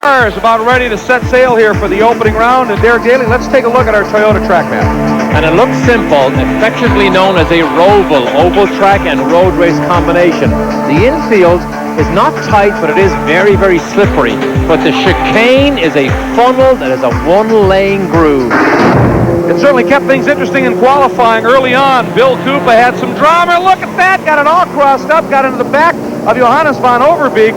Is about ready to set sail here for the opening round. And Derek Daly, let's take a look at our Toyota track map. And it looks simple, affectionately known as a Roval, oval track and road race combination. The infield is not tight, but it is very, very slippery. But the chicane is a funnel that is a one-lane groove. It certainly kept things interesting in qualifying early on. Bill Koopa had some drama. Look at that, got it all crossed up, got into the back of Johannes van Overbeek.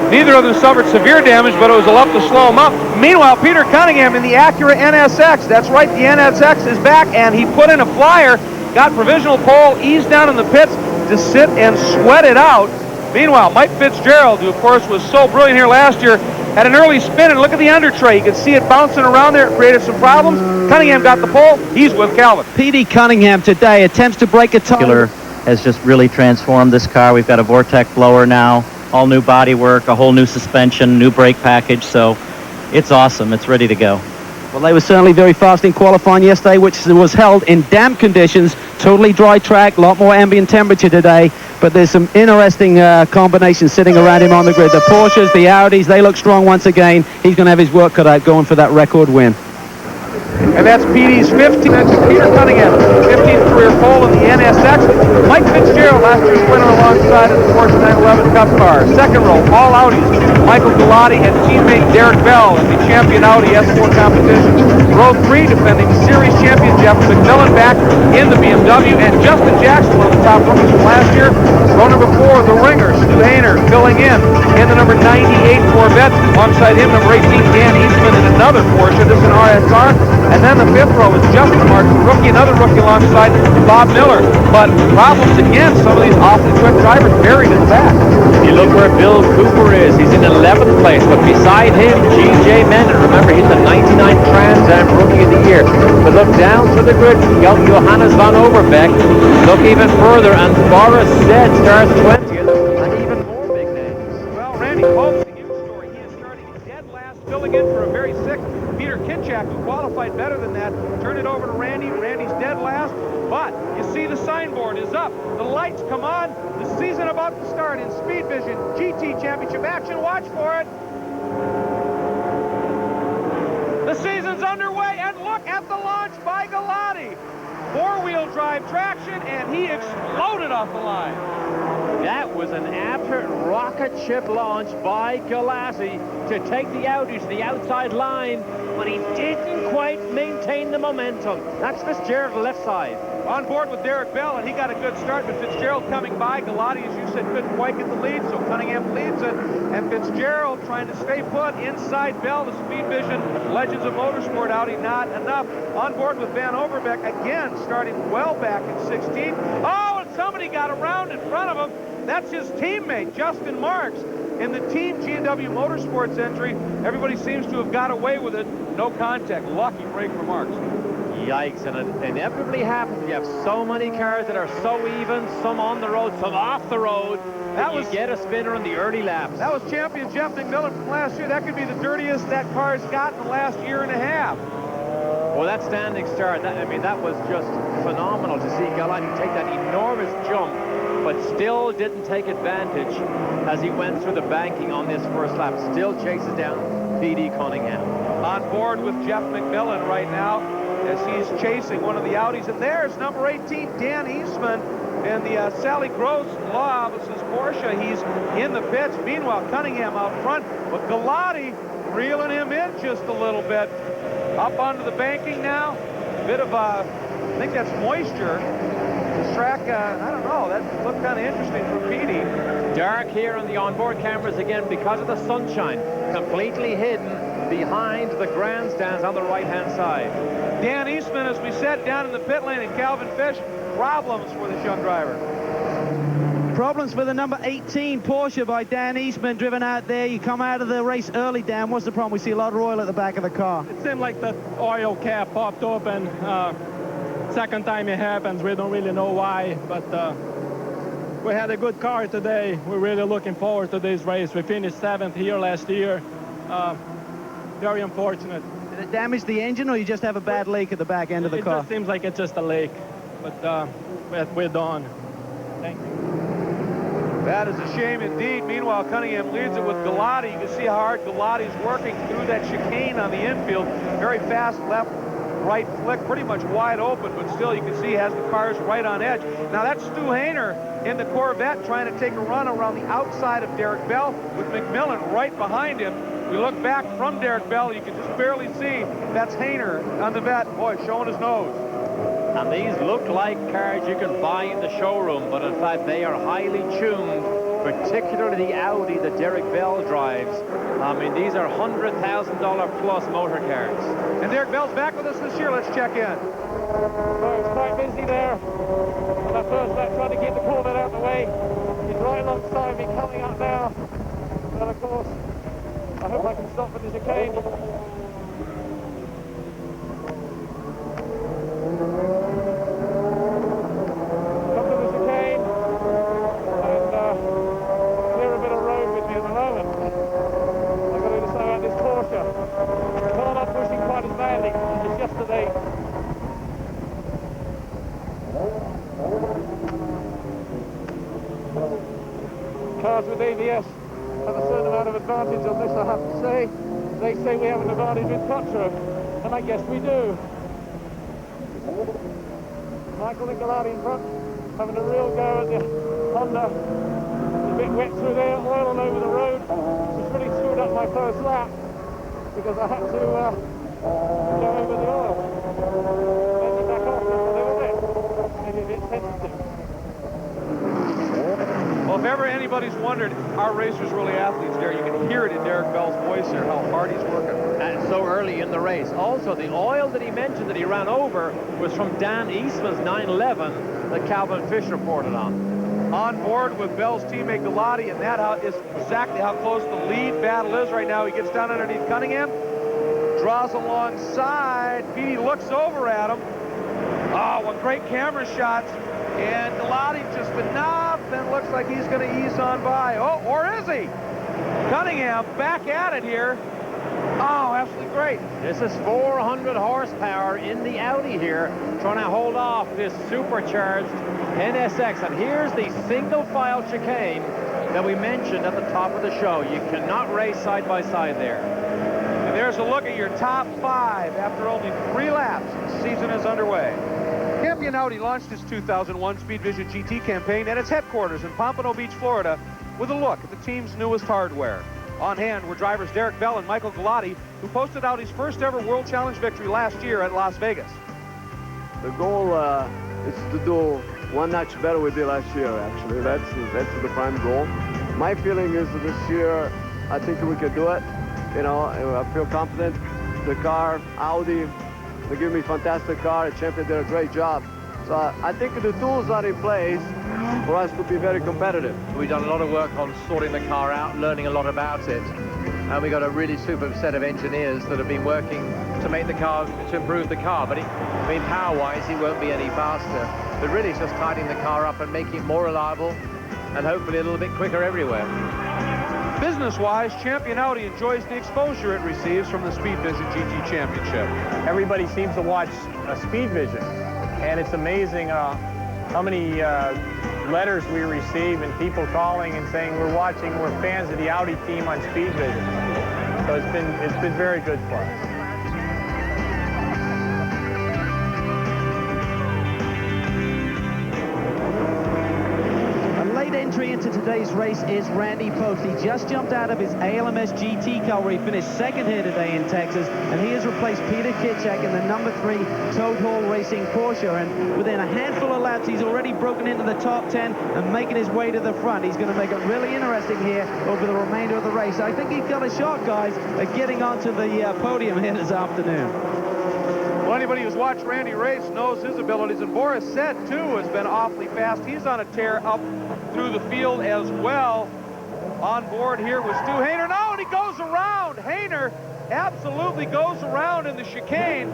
Neither of them suffered severe damage, but it was enough to slow them up. Meanwhile, Peter Cunningham in the Acura NSX. That's right, the NSX is back, and he put in a flyer, got provisional pole, eased down in the pits to sit and sweat it out. Meanwhile, Mike Fitzgerald, who of course was so brilliant here last year, had an early spin, and look at the under tray. You could see it bouncing around there. It created some problems. Cunningham got the pole. He's with Calvin. P.D. Cunningham today attempts to break a tire. Has just really transformed this car. We've got a Vortec blower now, all new bodywork, a whole new suspension, new brake package, so it's awesome. It's ready to go. Well, they were certainly very fast in qualifying yesterday, which was held in damp conditions, totally dry track, a lot more ambient temperature today, but there's some interesting combinations sitting around him on the grid. The Porsches, the Audis, they look strong once again. He's going to have his work cut out going for that record win. And that's PD's 15th, Peter Cunningham, 15th career pole in the NSX. Mike Fitzgerald, last year's winner alongside of the Porsche 911 Cup car. Second row, all Audis, Michael Galati and teammate Derek Bell in the champion Audi S4 competition. Row 3, defending the series champion Jeff McMillan back in the BMW, and Justin Jackson, one of the top rookies from last year. Row number 4, the ringer, Stu Hayner, filling in the number 98 Corvette. Alongside him, number 18, Dan Eastman in another Porsche. This is an RSR. And then the 5th row is Justin Martin, rookie, another rookie alongside Bob Miller. But problems again, some of these awfully quick drivers buried in the back. If you look where Bill Cooper is, he's in 11th place, but beside him, G.J. Menon. Remember, he's the 99 Trans Am Rookie of the Year. But look down to the grid, Johannes van Overbeek. Look even further, and Boris Said starts 20th, and even more big names. Well, Randy Pope's a huge story. He is starting dead last, filling in for a very sick Peter Kinchak, who qualified better than that. Turn it over to Randy. Randy's dead last, but you see the signboard is up. The lights come on. The season about to start in Speedvision GT Championship action. Watch for it. The season's underway, and look at the launch by Galati. Four-wheel drive traction, and he exploded off the line. That was an absolute rocket ship launch by Galati to take the Audi to the outside line, but he didn't quite maintain the momentum. That's Fitzgerald left side. On board with Derek Bell, and he got a good start, but Fitzgerald coming by. Galati, as you said, couldn't quite get the lead, so Cunningham leads it. And Fitzgerald trying to stay put inside Bell, the Speedvision Legends of Motorsport Audi, not enough. On board with Van Overbeek, again, starting well back in 16. Oh, and somebody got around in front of him. That's his teammate, Justin Marks. In the Team G&W Motorsports entry, everybody seems to have got away with it. No contact. Lucky break for Marks. Yikes, and it inevitably happens. You have so many cars that are so even, some on the road, some off the road, that you get a spinner in the early laps. That was champion Jeff McMillan from last year. That could be the dirtiest that car's got in the last year and a half. Well, that standing start, that was just phenomenal to see Galati take that enormous jump, but still didn't take advantage as he went through the banking on this first lap. Still chases down P.D. Cunningham. On board with Jeff McMillan right now as he's chasing one of the Audis. And there's number 18, Dan Eastman, in the Sally Gross Law Office's Porsche. He's in the pits. Meanwhile, Cunningham out front, but Galati reeling him in just a little bit. Up onto the banking now. Bit of I think that's moisture. This track, I don't know, that looked kind of interesting for PD. Dark here on the onboard cameras again because of the sunshine. Completely hidden behind the grandstands on the right-hand side. Dan Eastman, as we said, down in the pit lane, and Calvin Fish, problems for this young driver. Problems for the number 18 Porsche by Dan Eastman, driven out there. You come out of the race early, Dan. What's the problem? We see a lot of oil at the back of the car. It seemed like the oil cap popped open. Second time it happens. We don't really know why, but we had a good car today. We're really looking forward to this race. We finished 7th here last year. Very unfortunate. Did it damage the engine, or you just have a bad leak at the back end of the car? It just seems like it's just a leak, but we're done. Thank you. That is a shame indeed. Meanwhile, Cunningham leads it with Galati. You can see how hard Galati's working through that chicane on the infield. Very fast left, right flick, pretty much wide open, but still you can see he has the cars right on edge. Now that's Stu Hayner in the Corvette trying to take a run around the outside of Derek Bell with McMillan right behind him. We look back from Derek Bell, you can just barely see that's Hayner on the vet. Boy, showing his nose. And these look like cars you can buy in the showroom, but in fact they are highly tuned, particularly the Audi that Derek Bell drives. I mean, these are $100,000 plus motor cars. And Derek Bell's back with us this year. Let's check in. So it's quite busy there. On that first lap, trying to keep the Corvette out of the way. He's right alongside me, coming up now. And of course, I hope I can stop for the chicane. Cars with ABS have a certain amount of advantage on this, I have to say. They say we have an advantage with Quattro, and I guess we do. Michael and Galati in front, having a real go at the Honda. It's a bit wet through there, oil all over the road, which really screwed up my first lap, because I had to go over the oil. Then it back off, a little bit, maybe a bit sensitive. Well, if ever anybody's wondered, our racers really athletes there, you can hear it in Derek Bell's voice there, how hard he's working. And so early in the race. Also, the oil that he mentioned that he ran over was from Dan Eastman's 911 that Calvin Fish reported on. On board with Bell's teammate Galati, and that is exactly how close the lead battle is right now. He gets down underneath Cunningham, draws alongside. Petey looks over at him. Oh, what great camera shots. And Galati just enough, and looks like he's going to ease on by. Oh, or is he? Cunningham back at it here. Oh, absolutely great. This is 400 horsepower in the Audi here, trying to hold off this supercharged NSX. And here's the single file chicane that we mentioned at the top of the show. You cannot race side by side there. And there's a look at your top 5 after only 3 laps. The season is underway. Campion Audi launched its 2001 Speedvision GT campaign at its headquarters in Pompano Beach, Florida, with a look at the team's newest hardware. On hand were drivers Derek Bell and Michael Galati, who posted Audi's first ever World Challenge victory last year at Las Vegas. The goal is to do one notch better we did last year, actually. That's the prime goal. My feeling is that this year, I think we can do it. You know, I feel confident. The car, Audi, they give me a fantastic car. The champion did a great job. So I think the tools are in place for us to be very competitive. We've done a lot of work on sorting the car out, learning a lot about it. And we got a really superb set of engineers that have been working to make the car, to improve the car. But I mean, power-wise, he won't be any faster. But really, it's just tidying the car up and making it more reliable and hopefully a little bit quicker everywhere. Business-wise, Champion Audi enjoys the exposure it receives from the Speedvision GT Championship. Everybody seems to watch Speedvision, and it's amazing how many letters we receive and people calling and saying we're fans of the Audi team on Speedvision. So it's been very good for us. Entry into today's race is Randy Post. He just jumped out of his ALMS GT car where he finished second here today in Texas, and he has replaced Peter Kitchak in the number 3 Toad Hall Racing Porsche, and within a handful of laps he's already broken into the top 10 and making his way to the front. He's going to make it really interesting here over the remainder of the race. I think he's got a shot, guys, at getting onto the podium here this afternoon. Well, anybody who's watched Randy race knows his abilities, and Boris said too has been awfully fast. He's on a tear up through the field as well. On board here was Stu Hayner. No, and he goes around. Hayner absolutely goes around in the chicane.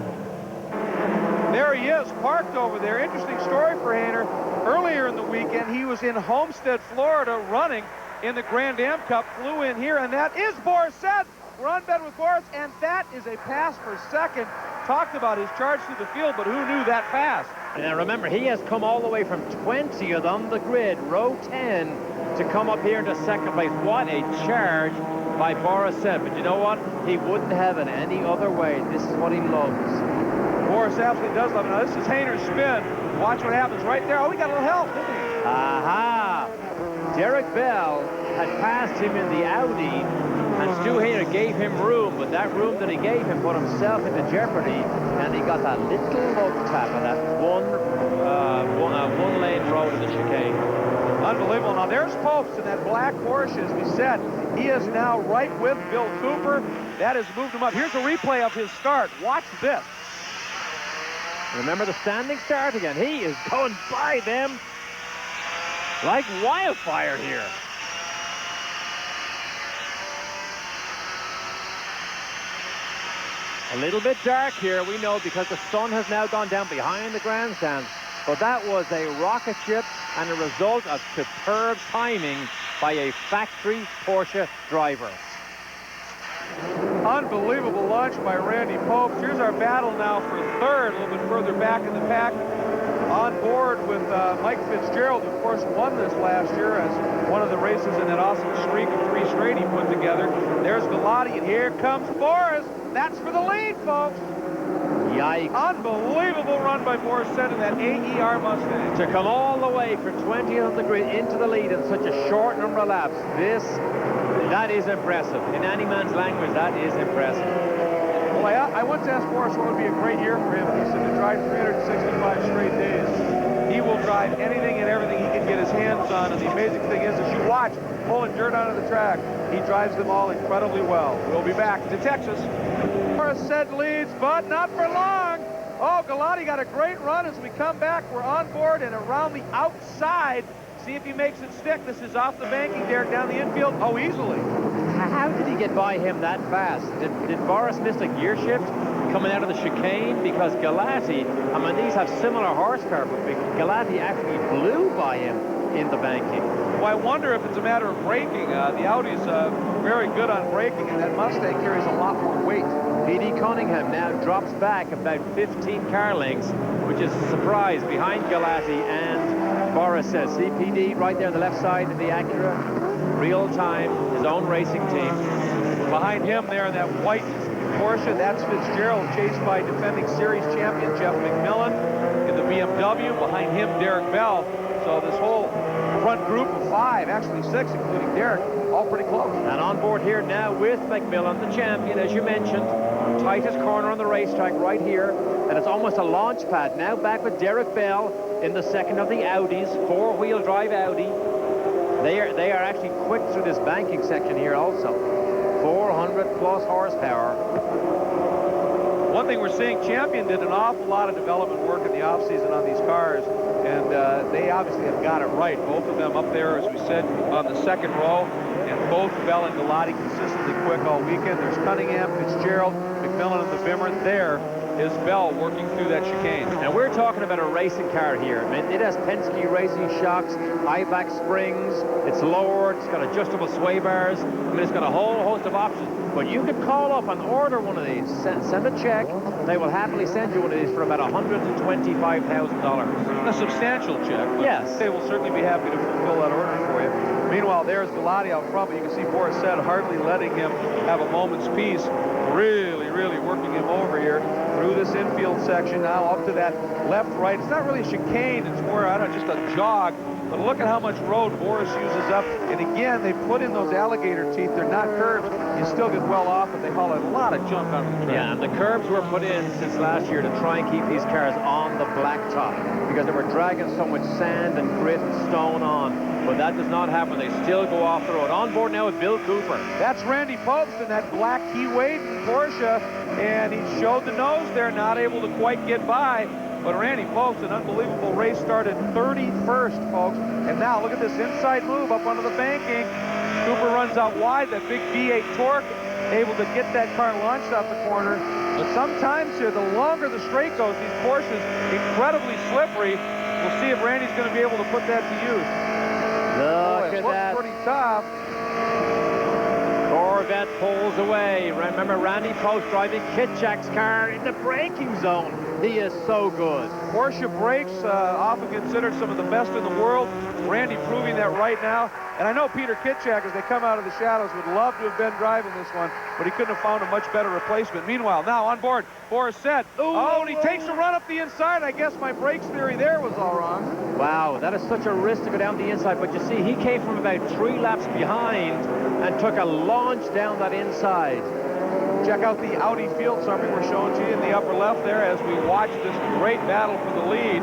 There he is, parked over there. Interesting story for Hayner. Earlier in the weekend, he was in Homestead, Florida, running in the Grand Am Cup. Flew in here, and that is Boris said. We're on bed with Boris, and that is a pass for second. Talked about his charge through the field, but who knew that fast? And remember, he has come all the way from 20th on the grid, row 10, to come up here into second place. What a charge by Boris Said. But you know what? He wouldn't have it any other way. This is what he loves. Boris absolutely does love it. Now, this is Hayner's spin. Watch what happens right there. Oh, he got a little help, didn't he? Aha! Derek Bell had passed him in the Audi, and Stu Hayner gave him room, but that room that he gave him put himself into jeopardy, and he got that little love tap on that one-lane road in the chicane. Unbelievable. Now, there's Popes in that black Porsche, as we said. He is now right with Bill Cooper. That has moved him up. Here's a replay of his start. Watch this. Remember the standing start again. He is going by them like wildfire here. A little bit dark here, we know, because the sun has now gone down behind the grandstands. But that was a rocket ship and a result of superb timing by a factory Porsche driver. Unbelievable launch by Randy Popes. Here's our battle now for third, a little bit further back in the pack. On board with Mike Fitzgerald, who of course won this last year as one of the races in that awesome streak of 3 straight he put together. There's Galati, and here comes Boris. That's for the lead, folks. Yikes. Unbelievable run by Boris Said in that AER Mustang. To come all the way from 20th on the grid into the lead in such a short number of laps, that is impressive. In any man's language, that is impressive. Well, I went to ask Boris what would be a great year for him. He said to drive 365 straight days. He will drive anything and everything he can get his hands on. And the amazing thing is, as you watch pulling dirt onto the track, he drives them all incredibly well. We'll be back to Texas. Boris Said leads, but not for long. Oh, Galati got a great run as we come back. We're on board and around the outside. See if he makes it stick. This is off the banking, Derek, down the infield. Oh, easily. How did he get by him that fast? Did Boris miss a gear shift coming out of the chicane? Because Galati, I mean, these have similar horsepower, but Galati actually blew by him in the banking. Well, I wonder if it's a matter of braking. The Audi's very good on braking, and that Mustang carries a lot more weight. P.D. Cunningham now drops back about 15 car lengths, which is a surprise behind Galati and Boris Said. See P.D. right there on the left side of the Acura, real time, his own racing team. Behind him there in that white Porsche, that's Fitzgerald, chased by defending series champion Jeff McMillan in the BMW. Behind him, Derek Bell. So this whole front group of 5, actually 6, including Derek, all pretty close. And on board here now with McMillan, the champion, as you mentioned. Tightest corner on the racetrack right here. And it's almost a launch pad. Now back with Derek Bell in the second of the Audis, 4-wheel drive Audi. They are actually quick through this banking section here also. 400 plus horsepower. One thing we're seeing, Champion did an awful lot of development work in the offseason on these cars, and they obviously have got it right. Both of them up there, as we said, on the second row, and both Bell and Galati consistently quick all weekend. There's Cunningham, Fitzgerald, McMillan, and the Bimmer. There is Bell working through that chicane. And we're talking about a racing car here. I mean, it has Penske racing shocks, high back springs, it's lowered, it's got adjustable sway bars. I mean, it's got a whole host of options. But you could call up and order one of these, send a check. They will happily send you one of these for about $125,000. A substantial check, but yes, they will certainly be happy to fulfill that order for you. Meanwhile, there's Galati out front, but you can see Boris Said hardly letting him have a moment's peace. Really, really working him over here through this infield section, now up to that left-right. It's not really a chicane, it's more, I don't know, just a jog. But look at how much road Boris uses up. And again, they put in those alligator teeth. They're not curved. You still get well off, but they haul a lot of junk onto the track. Yeah, and the curbs were put in since last year to try and keep these cars on the blacktop because they were dragging so much sand and grit and stone on. But that does not happen. They still go off the road. On board now with Bill Cooper. That's Randy Popes in that black Key-Wade Porsche. And he showed the nose there, not able to quite get by. But Randy Popes, an unbelievable race, started 31st, folks. And now look at this inside move up onto the banking. Cooper runs out wide, that big V8 torque, able to get that car launched out the corner. But sometimes here, the longer the straight goes, these Porsches, incredibly slippery. We'll see if Randy's going to be able to put that to use. Look at that. Pretty tough. Of course, Corvette pulls away. Remember, Randy Post driving Kitchak's car in the braking zone. He is so good. Porsche brakes, often considered some of the best in the world. Randy proving that right now. And I know Peter Kitchak, as they come out of the shadows, would love to have been driving this one, but he couldn't have found a much better replacement. Meanwhile, now on board, Boris said, oh, and he takes a run up the inside. I guess my brakes theory there was all wrong. Wow, that is such a risk to go down the inside, but you see, he came from about 3 laps behind and took a launch down that inside. Check out the Audi field summary we're showing to you in the upper left there as we watch this great battle for the lead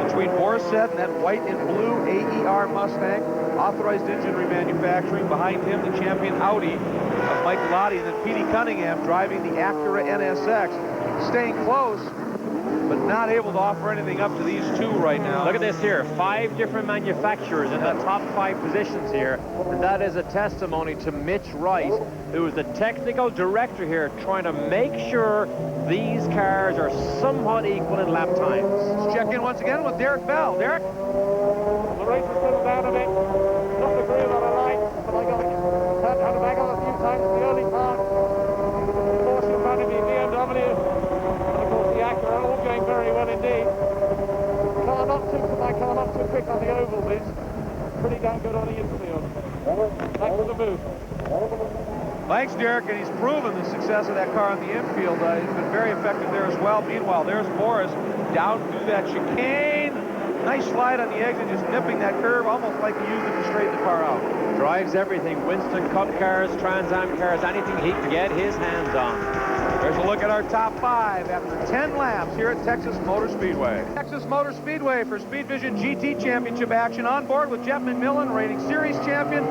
between Borisset and that white and blue AER Mustang, authorized engine remanufacturing. Behind him, the champion Audi of Mike Lotti, and then Petey Cunningham driving the Acura NSX, staying close, but not able to offer anything up to these two right now. Look at this here, 5 different manufacturers in the top 5 positions here, and that is a testimony to Mitch Wright, who is the technical director here, trying to make sure these cars are somewhat equal in lap times. Let's check in once again with Derek Bell. Derek? The race has settled down a bit. Not the groove that I like, but I got had a back on a few times in the early part. Porsche in front of me, BMW, and of course the Acura, all going very well indeed. My car not too quick on the oval bit. Pretty damn good on the infield. Back to the booth. Thanks, Derek, and he's proven the success of that car on the infield. He's been very effective there as well. Meanwhile, there's Boris down through that chicane. Nice slide on the exit, just nipping that curve, almost like he used it to straighten the car out. Drives everything, Winston Cup cars, Trans Am cars, anything he can get his hands on. There's a look at our top 5 after 10 laps here at Texas Motor Speedway. Texas Motor Speedway for Speedvision GT Championship action. On board with Jeff McMillan, reigning series champion,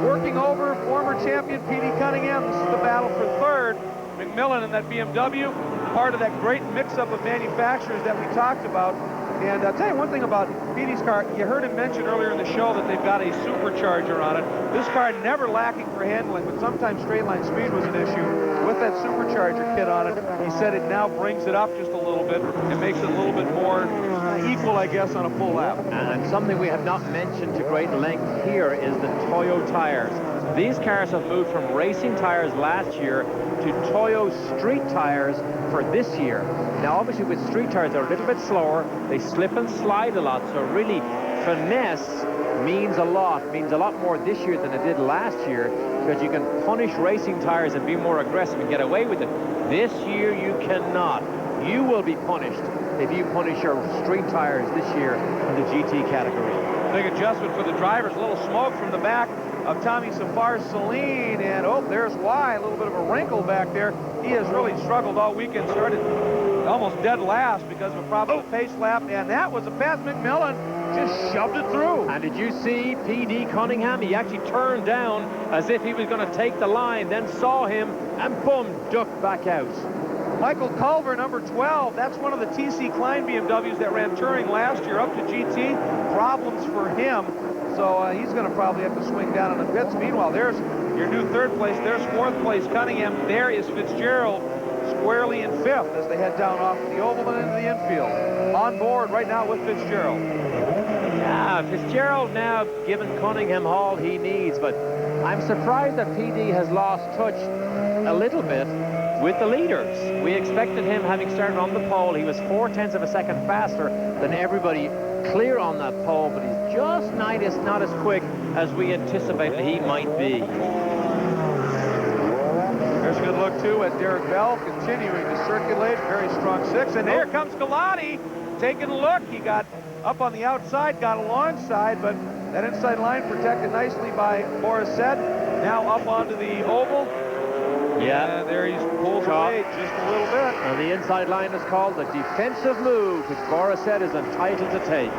working over former champion Petey Cunningham. This is the battle for third. McMillan and that BMW, part of that great mix-up of manufacturers that we talked about. And I'll tell you one thing about Petey's car. You heard him mention earlier in the show that they've got a supercharger on it. This car never lacking for handling, but sometimes straight line speed was an issue. With that supercharger kit on it, he said it now brings it up just a little bit. It makes it a little bit more equal, I guess, on a full lap. And something we have not mentioned to great length here is the Toyo tires. These cars have moved from racing tires last year to Toyo street tires for this year. Now, obviously, with street tires, they're a little bit slower. They slip and slide a lot, so really, finesse means a lot more this year than it did last year, because you can punish racing tires and be more aggressive and get away with it. This year, you cannot. You will be punished if you punish your street tires this year in the GT category. Big adjustment for the drivers. A little smoke from the back of Tommy Safar Saleen, and oh, there's why. A little bit of a wrinkle back there. He has really struggled all weekend. Started almost dead last because of a problem with pace lap, and that was a pass. McMillan just shoved it through. And did you see P.D. Cunningham? He actually turned down as if he was going to take the line, then saw him, and boom, ducked back out. Michael Culver, number 12. That's one of the T.C. Klein BMWs that ran touring last year up to GT. Problems for him. So he's going to probably have to swing down on the pits. Meanwhile, there's your new 3rd place. There's 4th place Cunningham. There is Fitzgerald squarely in 5th as they head down off the oval and into the infield. On board right now with Fitzgerald. Yeah, Fitzgerald now giving Cunningham all he needs, but I'm surprised that PD has lost touch a little bit with the leaders. We expected him, having started on the pole, he was 0.4 of a second faster than everybody clear on that pole, but he's just not as quick as we anticipated he might be. There's a good look, too, at Derek Bell, continuing to circulate. Very strong 6. And here comes Galati taking a look. He got up on the outside, got alongside, but that inside line protected nicely by Borisset. Now up onto the oval. Yeah. And there he's pulled away just a little bit. Now the inside line is called the defensive move, which Borisset is entitled to take.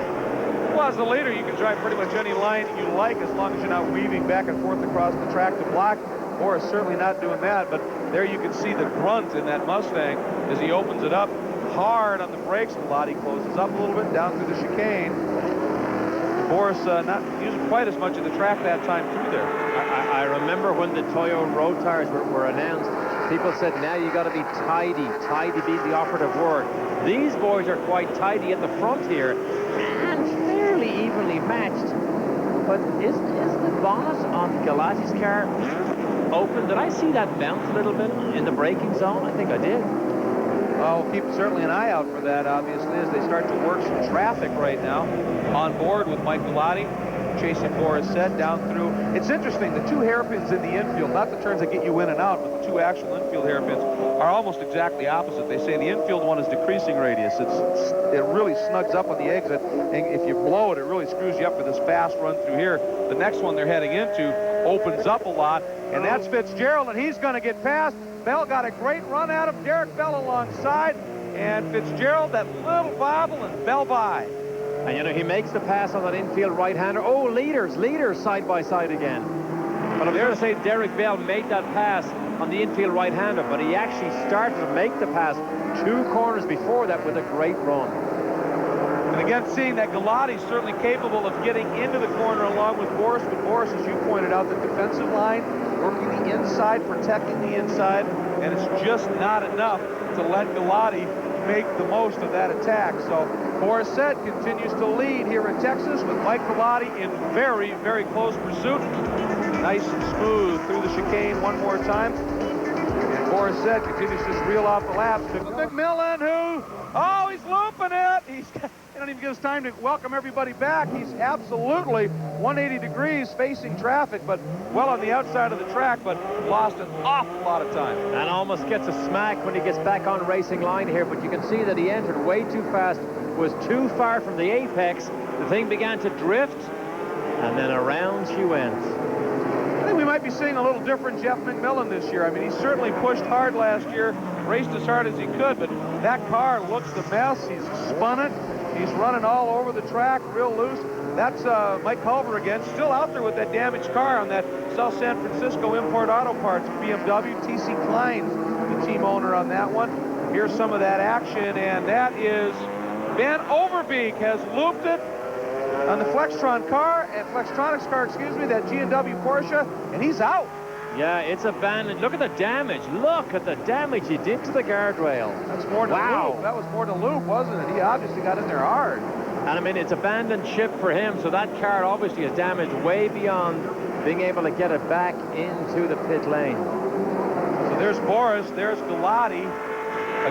Well, as the leader, you can drive pretty much any line you like as long as you're not weaving back and forth across the track to block. Boris certainly not doing that, but there you can see the grunt in that Mustang as he opens it up hard on the brakes. Galati closes up a little bit down through the chicane. Boris not using quite as much of the track that time through there. I remember when the Toyo road tires were announced, people said, now you got to be tidy. Tidy being the operative word. These boys are quite tidy at the front here and fairly evenly matched. But is the bonnet on Galati's car open. Did I see that bounce a little bit in the braking zone? I think I did. Well, we'll keep certainly an eye out for that, obviously, as they start to work some traffic right now. On board with Mike Galati, chasing Boris Said down through. It's interesting, the two hairpins in the infield, not the turns that get you in and out, but the two actual infield hairpins are almost exactly opposite. They say the infield one is decreasing radius. It really snugs up on the exit, and if you blow it, it really screws you up for this fast run through here. The next one they're heading into opens up a lot, and that's Fitzgerald, and he's going to get past. Bell got a great run at him. Derek Bell alongside, and Fitzgerald, that little bobble, and Bell by. And, you know, he makes the pass on that infield right-hander. Oh, leaders side by side again. But I'm going to say Derek Bell made that pass on the infield right-hander, but he actually started to make the pass 2 corners before that with a great run. And again, seeing that Galati's certainly capable of getting into the corner along with Boris, but Boris, as you pointed out, the defensive line working the inside, protecting the inside, and it's just not enough to let Galati make the most of that attack. So Boris Said continues to lead here in Texas with Mike Galati in very, very close pursuit. Nice and smooth through the chicane one more time. And Boris Said continues to just reel off the laps. McMillan, he's looping it. He don't even give us time to welcome everybody back. He's absolutely 180 degrees facing traffic, but well on the outside of the track, but lost an awful lot of time. And almost gets a smack when he gets back on racing line here, but you can see that he entered way too fast, was too far from the apex. The thing began to drift, and then around she went. I think we might be seeing a little different Jeff McMillan this year. I mean, he certainly pushed hard last year, raced as hard as he could, but that car looks a mess. He's spun it. He's running all over the track, real loose. That's Mike Culver again, still out there with that damaged car on that South San Francisco Import Auto Parts BMW. T.C. Klein, the team owner on that one. Here's some of that action, and that is Ben Overbeek has looped it on the Flextronics car, that G&W Porsche, and he's out. Yeah, it's abandoned. Look at the damage. Look at the damage he did to the guardrail. That's more than loop. That was more than loop, wasn't it? He obviously got in there hard. And I mean, it's abandoned ship for him, so that car obviously is damaged way beyond being able to get it back into the pit lane. So there's Boris, there's Galati.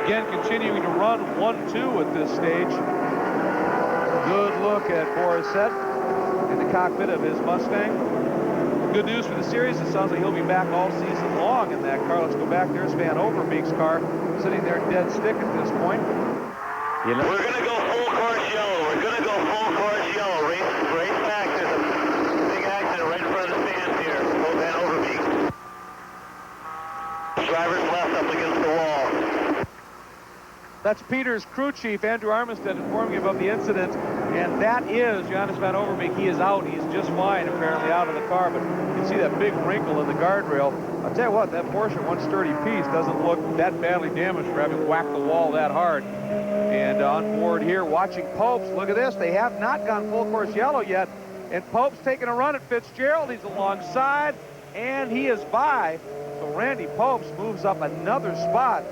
Again, continuing to run 1-2 at this stage. Good look at Boris Said in the cockpit of his Mustang. Good news for the series. It sounds like he'll be back all season long in that car. Let's go back. There's Van Overbeek's car sitting there dead stick at this point. We're going to go full course yellow. We're going to go full course yellow. Race back. There's a big accident right in front of the stands here. Go Van Overbeek. Driver's left up against the wall. That's Peter's crew chief, Andrew Armistead, informing about the incident. And that is Johannes Van Overbeek. He is out. He's just fine, apparently, out of the car. But you can see that big wrinkle in the guardrail. I'll tell you what, that Porsche 130 piece doesn't look that badly damaged for having whacked the wall that hard. And on board here, watching Popes. Look at this. They have not gone full course yellow yet. And Pope's taking a run at Fitzgerald. He's alongside, and he is by. So Randy Popes moves up another spot.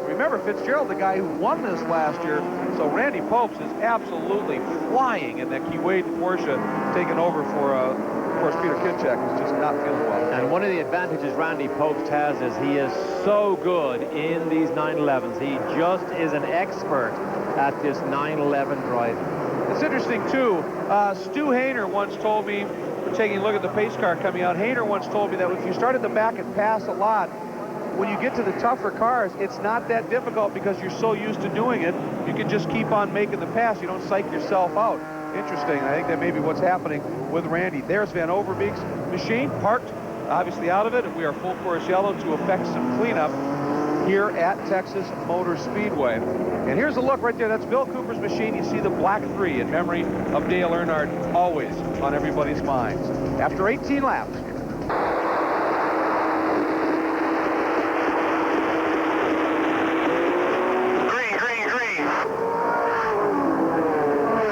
Remember, Fitzgerald, the guy who won this last year, so Randy Popes is absolutely flying in that Kiewade Porsche, taking over for, of course, Peter Kitchak, who's just not feeling well. And one of the advantages Randy Popes has is he is so good in these 911s. He just is an expert at this 911 driving. It's interesting, too. Stu Hayner once told me, we're taking a look at the pace car coming out, Hayner once told me that if you start at the back and pass a lot, when you get to the tougher cars, it's not that difficult because you're so used to doing it. You can just keep on making the pass. You don't psych yourself out. Interesting. I think that may be what's happening with Randy. There's Van Overbeek's machine, parked, obviously out of it, and we are full course yellow to effect some cleanup here at Texas Motor Speedway. And here's a look right there. That's Bill Cooper's machine. You see the black 3 in memory of Dale Earnhardt, always on everybody's minds. After 18 laps.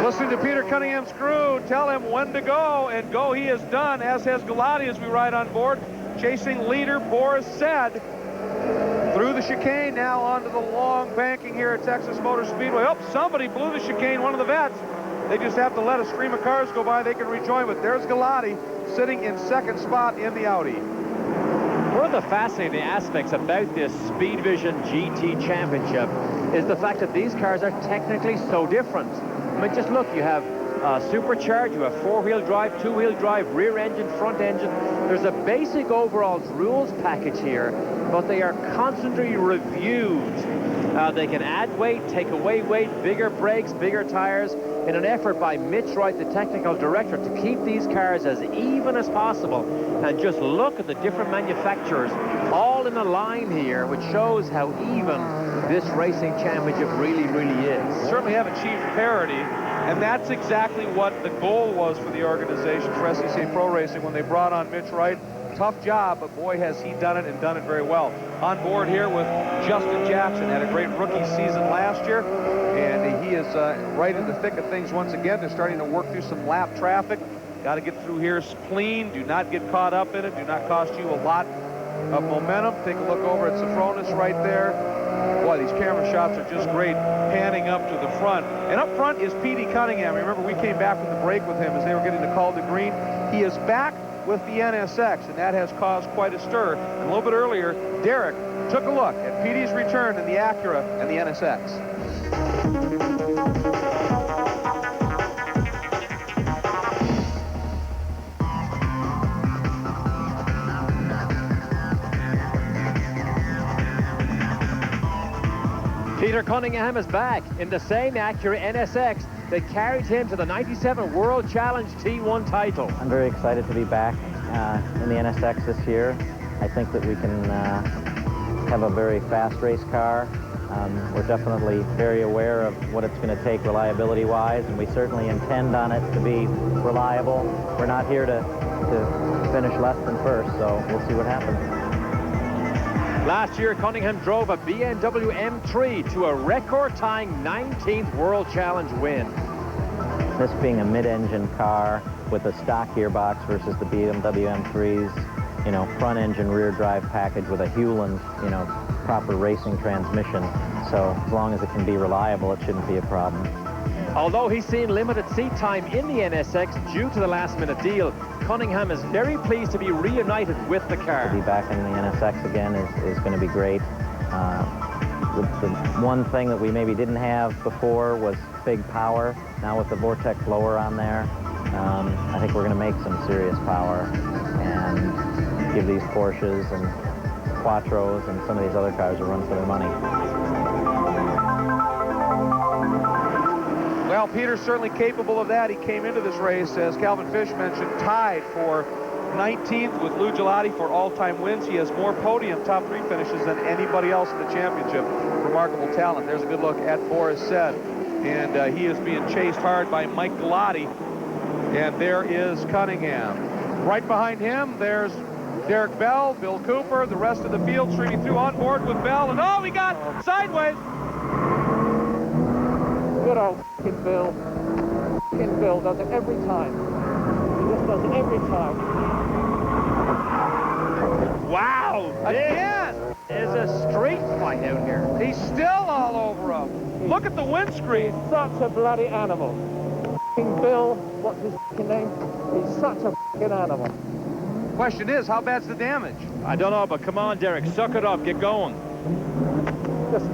Listening to Peter Cunningham's crew tell him when to go, and go he has done, as has Galati as we ride on board, chasing leader Boris Said through the chicane now onto the long banking here at Texas Motor Speedway. Oh, somebody blew the chicane, one of the vets. They just have to let a stream of cars go by. They can rejoin, but there's Galati sitting in second spot in the Audi. One of the fascinating aspects about this Speedvision GT Championship is the fact that these cars are technically so different. I mean, just look, you have supercharged, you have four-wheel drive, two-wheel drive, rear engine, front engine. There's a basic overall rules package here, but they are constantly reviewed. They can add weight, take away weight, bigger brakes, bigger tires, in an effort by Mitch Wright, the technical director, to keep these cars as even as possible. And just look at the different manufacturers all in a line here, which shows how even this racing championship really, really is. Certainly have achieved parity, and that's exactly what the goal was for the organization, for SCCA Pro Racing, when they brought on Mitch Wright. Tough job, but boy, has he done it, and done it very well. On board here with Justin Jackson, had a great rookie season last year, and he is right in the thick of things once again. They're starting to work through some lap traffic. Got to get through here clean. Do not get caught up in it. Do not cost you a lot of momentum. Take a look over at Safronis right there. Boy, these camera shots are just great, panning up to the front. And up front is Petey Cunningham. Remember, we came back from the break with him as they were getting the call to green. He is back with the NSX, and that has caused quite a stir. And a little bit earlier, Derek took a look at Petey's return in the Acura and the NSX. Peter Cunningham is back in the same Acura NSX that carried him to the 97 World Challenge T1 title. I'm very excited to be back in the NSX this year. I think that we can have a very fast race car. We're definitely very aware of what it's going to take reliability-wise, and we certainly intend on it to be reliable. We're not here to finish less than first, so we'll see what happens. Last year, Cunningham drove a BMW M3 to a record-tying 19th World Challenge win. This being a mid-engine car with a stock gearbox versus the BMW M3's, you know, front-engine rear drive package with a Hewland, you know, proper racing transmission. So as long as it can be reliable, it shouldn't be a problem. Although he's seen limited seat time in the NSX due to the last-minute deal, Cunningham is very pleased to be reunited with the car. To be back in the NSX again is going to be great. The one thing that we maybe didn't have before was big power. Now with the Vortec blower on there, I think we're going to make some serious power and give these Porsches and Quattros and some of these other cars a run for their money. Well, Peter's certainly capable of that. He came into this race, as Calvin Fish mentioned, tied for 19th with Lou Gelati for all-time wins. He has more podium top three finishes than anybody else in the championship. Remarkable talent. There's a good look at Boris Said. And he is being chased hard by Mike Gelati. And there is Cunningham. Right behind him, there's Derek Bell, Bill Cooper, the rest of the field streaming through on board with Bell. And oh, we got sideways. Good old f***ing Bill. F***ing Bill does it every time. He just does it every time. Wow! Again! Is a street fight out here. He's still all over him. Look at the windscreen. He's such a bloody animal. F***ing Bill, what's his f***ing name? He's such a f***ing animal. Question is, how bad's the damage? I don't know, but come on, Derek, suck it up, get going. Just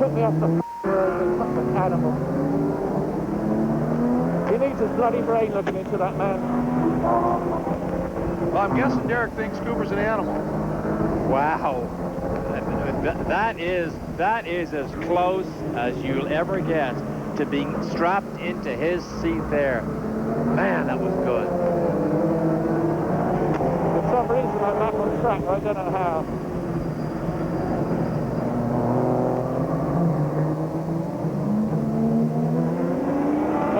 took me off the road. He's such an animal. He needs his bloody brain looking into that man. Well, I'm guessing Derek thinks Cooper's an animal. Wow. That is as close as you'll ever get to being strapped into his seat there. Man, that was good. For some reason, I'm back on track. I don't know how.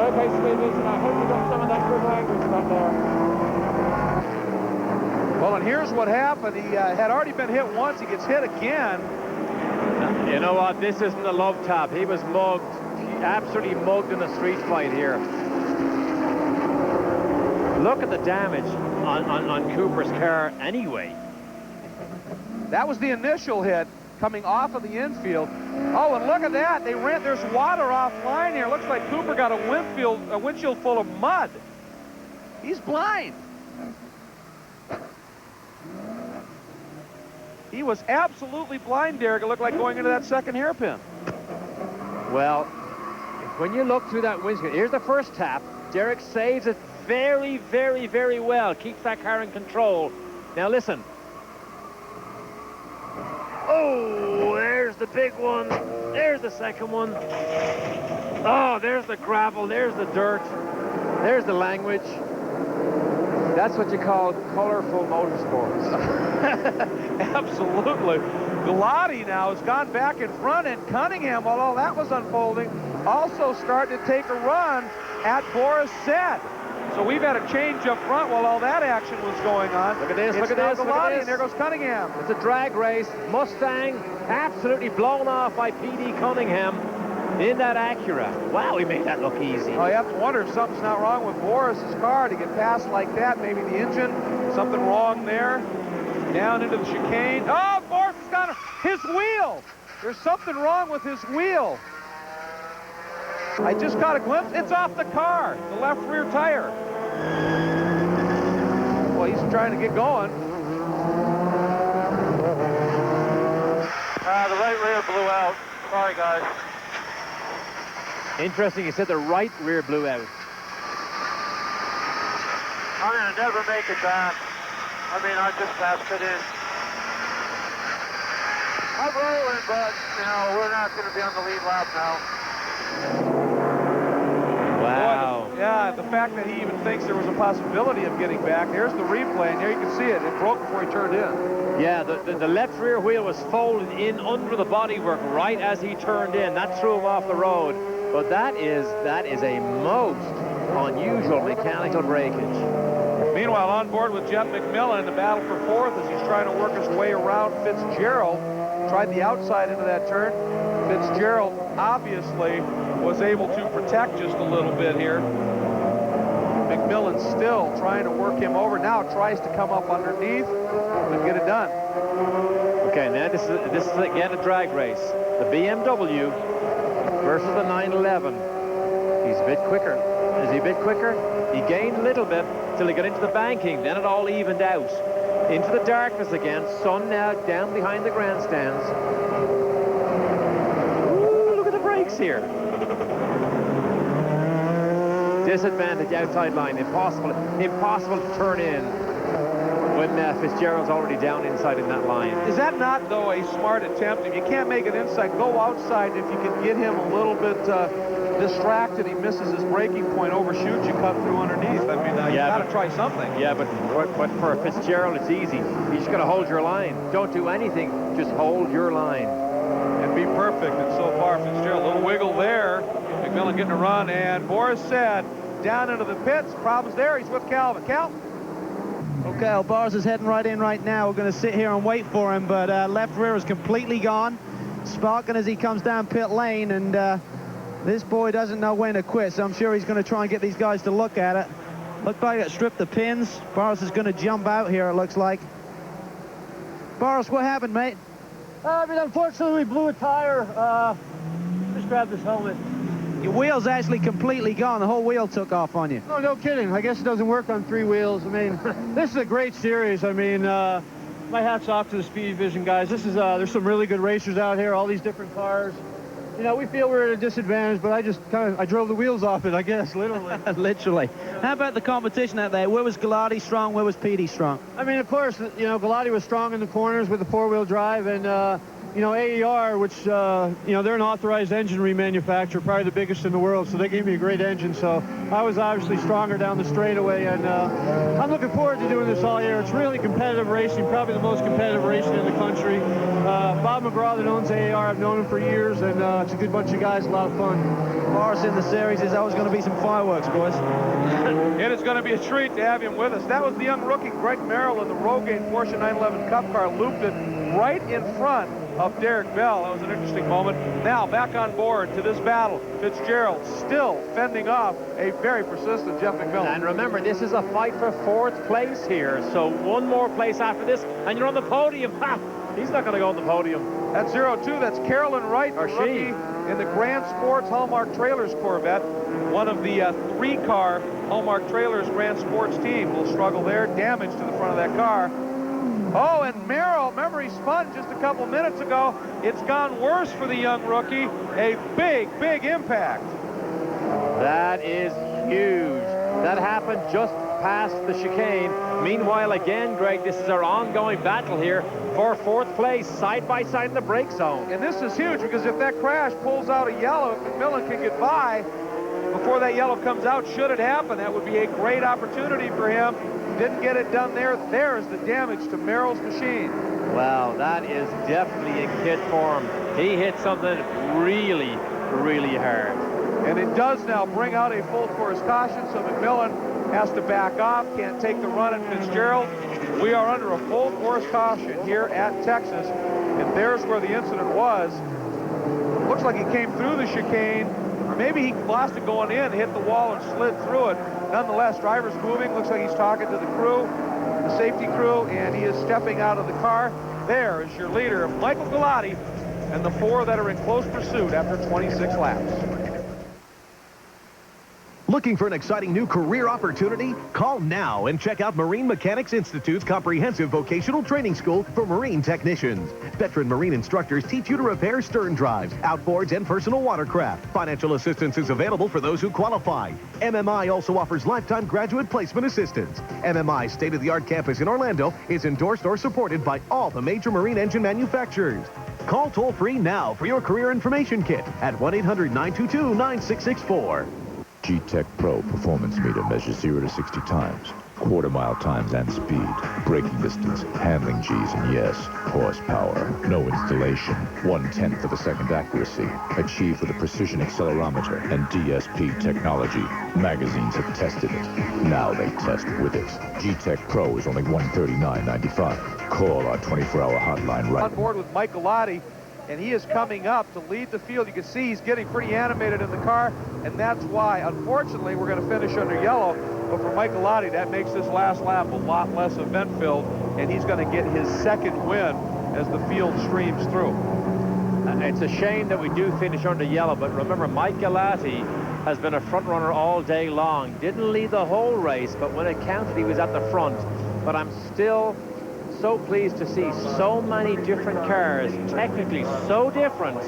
Okay, Speedvision, I hope you got some of that good language back there. Well, and here's what happened. He had already been hit once. He gets hit again. You know what? This isn't a love tap. He was mugged. Absolutely mugged in a street fight here. Look at the damage on Cooper's car anyway. That was the initial hit coming off of the infield. Oh, and look at that. There's water offline here. Looks like Cooper got a windshield full of mud. He's blind. He was absolutely blind, Derek. It looked like going into that second hairpin. Well, when you look through that windscreen, here's the first tap. Derek saves it very, very, very well. Keeps that car in control. Now listen. Oh, there's the big one. There's the second one. Oh, there's the gravel. There's the dirt. There's the language. That's what you call colorful motorsports. Absolutely. Galati now has gone back in front, and Cunningham, while all that was unfolding, also started to take a run at Boris Said. So we've had a change up front while all that action was going on. Look at this, it's look at now this, Galati, look at this. and there goes Cunningham. It's a drag race. Mustang absolutely blown off by P.D. Cunningham in that Acura. Wow, he made that look easy. Oh, you have to wonder if something's not wrong with Boris's car to get past like that. Maybe the engine, something wrong there. Down into the chicane. Oh, Boris has got his wheel. There's something wrong with his wheel. I just got a glimpse. It's off the car, the left rear tire. Well, he's trying to get going. The right rear blew out. Sorry, guys. Interesting, you said the right rear blew out. I'm going to never make it back. I mean, I just passed it in. I'm rolling, but, you know, we're not going to be on the lead lap now. Wow. Boy, yeah, the fact that he even thinks there was a possibility of getting back. There's the replay, and there you can see it. It broke before he turned in. Yeah, the left rear wheel was folded in under the bodywork right as he turned in. That threw him off the road. But that is a most unusual mechanical breakage. Meanwhile, on board with Jeff McMillan in the battle for fourth as he's trying to work his way around Fitzgerald. Tried the outside into that turn. Fitzgerald obviously was able to protect just a little bit here. McMillan still trying to work him over. Now tries to come up underneath and get it done. Okay, now this is again a drag race. The BMW versus the 911. He's a bit quicker. Is he a bit quicker? He gained a little bit till he got into the banking. Then it all evened out. Into the darkness again. Sun now down behind the grandstands. Ooh, look at the brakes here. Disadvantage outside line. Impossible to turn in when Fitzgerald's already down inside in that line. Is that not, though, a smart attempt? If you can't make it inside, go outside. If you can get him a little bit distracted, he misses his braking point, overshoots, you cut through underneath. I mean, you got to try something. Yeah, but for Fitzgerald, it's easy. You just got to hold your line. Don't do anything. Just hold your line. And be perfect. And so far, Fitzgerald, a little wiggle there. McMillan getting a run, and Boris Said down into the pits. Problems there. He's with Calvin. Cal? Okay, well, Boris is heading right in right now. We're going to sit here and wait for him, but left rear is completely gone. Sparking as he comes down pit lane, and this boy doesn't know when to quit, so I'm sure he's going to try and get these guys to look at it. Looks like it stripped the pins. Boris is going to jump out here, it looks like. Boris, what happened, mate? I mean, unfortunately, we blew a tire. Just grabbed this helmet. Your wheel's actually completely gone. The whole wheel took off on you. Oh, no kidding. I guess it doesn't work on three wheels. I mean, this is a great series. I mean, my hat's off to the Speedvision guys. This is there's some really good racers out here, all these different cars. You know, we feel we're at a disadvantage, but I drove the wheels off it, I guess, literally. Literally. How about the competition out there? Where was Galati strong? Where was Petey strong? I mean, of course, you know, Galati was strong in the corners with the four-wheel drive, and you know, AER, which, you know, they're an authorized engine remanufacturer, probably the biggest in the world, so they gave me a great engine. So I was obviously stronger down the straightaway, and I'm looking forward to doing this all year. It's really competitive racing, probably the most competitive racing in the country. Bob McGraw that owns AER, I've known him for years, and it's a good bunch of guys, a lot of fun. Boris in the series is always going to be some fireworks, boys. It is going to be a treat to have him with us. That was the young rookie, Greg Merrill, in the Rogaine Porsche 911 Cup car, looped it right in front of Derek Bell. That was an interesting moment. Now back on board to this battle. Fitzgerald still fending off a very persistent Jeff McMillan. And remember, this is a fight for fourth place here. So one more place after this, and you're on the podium. Ha! He's not going to go on the podium. That's 02. That's Carolyn Wright, Or the she. rookie in the Grand Sports Hallmark Trailers Corvette. One of the three-car Hallmark Trailers Grand Sports team. A little struggle there. Damage to the front of that car. Oh, and Merrill, remember he spun just a couple minutes ago. It's gone worse for the young rookie. A big, big impact. That is huge. That happened just past the chicane. Meanwhile, again, Greg, this is our ongoing battle here for fourth place, side by side in the brake zone. And this is huge because if that crash pulls out a yellow, if McMillan can get by before that yellow comes out, should it happen, that would be a great opportunity for him. Didn't get it done there. There's the damage to Merrill's machine. Well, that is definitely in kid form. He hit something really, really hard. And it does now bring out a full course caution, so McMillan has to back off, can't take the run at Fitzgerald. We are under a full course caution here at Texas, and there's where the incident was. Looks like he came through the chicane, or maybe he lost it going in, hit the wall and slid through it. Nonetheless, driver's moving. Looks like he's talking to the crew, the safety crew, and he is stepping out of the car. There is your leader, Michael Galati, and the four that are in close pursuit after 26 laps. Looking for an exciting new career opportunity? Call now and check out Marine Mechanics Institute's comprehensive vocational training school for marine technicians. Veteran marine instructors teach you to repair stern drives, outboards, and personal watercraft. Financial assistance is available for those who qualify. MMI also offers lifetime graduate placement assistance. MMI's state-of-the-art campus in Orlando is endorsed or supported by all the major marine engine manufacturers. Call toll-free now for your career information kit at 1-800-922-9664. G-Tech Pro performance meter measures 0 to 60 times, quarter-mile times and speed, braking distance, handling G's, and yes, horsepower. No installation, 1/10 of a second accuracy, achieved with a precision accelerometer and DSP technology. Magazines have tested it. Now they test with it. G-Tech Pro is only $139.95. Call our 24-hour hotline right On board with Mike Galati, and he is coming up to lead the field. You can see he's getting pretty animated in the car, and that's why, unfortunately, we're going to finish under yellow. But for Mike Galati, that makes this last lap a lot less event-filled, and he's going to get his second win as the field streams through. It's a shame that we do finish under yellow, but remember, Mike Galati has been a front runner all day long. Didn't lead the whole race, but when it counted, he was at the front. But I'm still so pleased to see so many different cars, technically so different,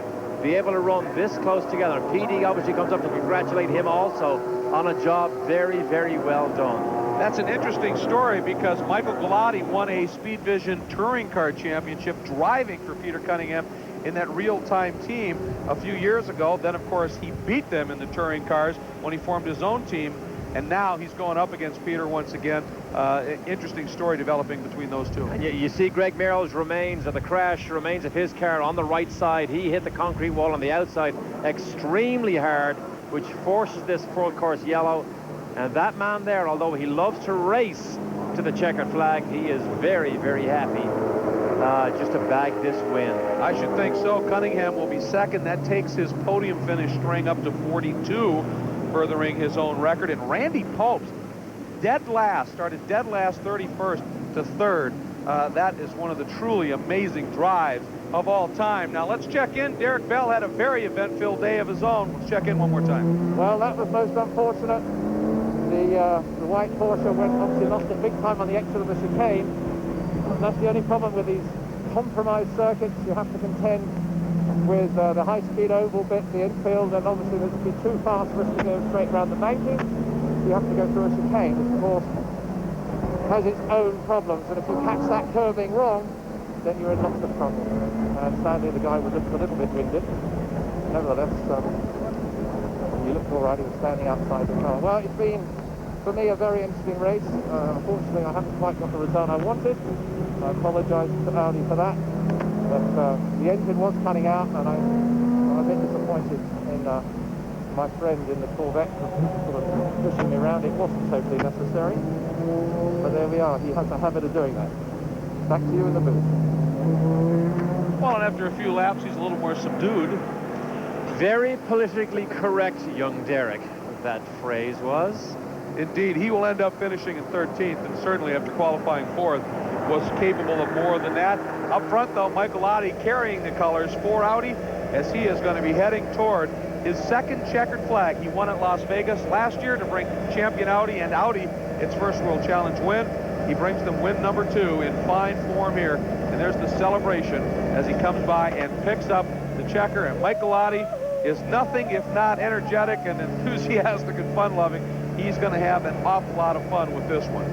be able to run this close together. PD obviously comes up to congratulate him also on a job very, very well done. That's an interesting story because Michael Galati won a Speedvision Touring Car Championship driving for Peter Cunningham in that real-time team a few years ago. Then, of course, he beat them in the touring cars when he formed his own team. And now he's going up against Peter once again. Interesting story developing between those two. And you see Greg Merrill's remains of the crash, remains of his car on the right side. He hit the concrete wall on the outside extremely hard, which forces this full course yellow. And that man there, although he loves to race to the checkered flag, he is very, very happy just to bag this win. I should think so. Cunningham will be second. That takes his podium finish string up to 42. Furthering his own record. And Randy Popes, dead last, started dead last, 31st to 3rd. That is one of the truly amazing drives of all time. Now let's check in. Derek Bell had a very event-filled day of his own. Let's check in one more time. Well, that was most unfortunate. The white Porsche obviously lost it big time on the exit of the chicane. And that's the only problem with these compromised circuits. You have to contend with the high-speed oval bit, the infield, and obviously this would be too fast for us to go straight around the banking. You have to go through a chicane, which of course has its own problems, and if you catch that curving wrong, then you're in lots of trouble. And sadly, the guy was a little bit winded. Nevertheless, he looked all right. He was standing outside the car. Well, it's been, for me, a very interesting race. Unfortunately, I haven't quite got the result I wanted. I apologise to Audi for that. But the engine was cutting out, and I'm a bit disappointed in my friend in the Corvette sort of pushing me around. It wasn't totally necessary, but there we are. He has a habit of doing that. Back to you in the booth. Well, and after a few laps, he's a little more subdued. Very politically correct, young Derek, that phrase was. Indeed, he will end up finishing in 13th, and certainly after qualifying 4th, was capable of more than that. Up front, though, Michael Audi carrying the colors for Audi as he is going to be heading toward his second checkered flag. He won at Las Vegas last year to bring champion Audi and Audi its first World Challenge win. He brings them win number 2 in fine form here. And there's the celebration as he comes by and picks up the checker. And Mike Galati is nothing if not energetic and enthusiastic and fun-loving. He's going to have an awful lot of fun with this one.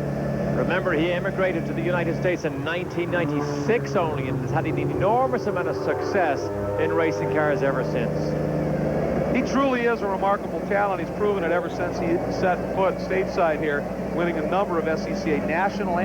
Remember, he immigrated to the United States in 1996 only and has had an enormous amount of success in racing cars ever since. He truly is a remarkable talent. He's proven it ever since he set foot stateside here, winning a number of SCCA national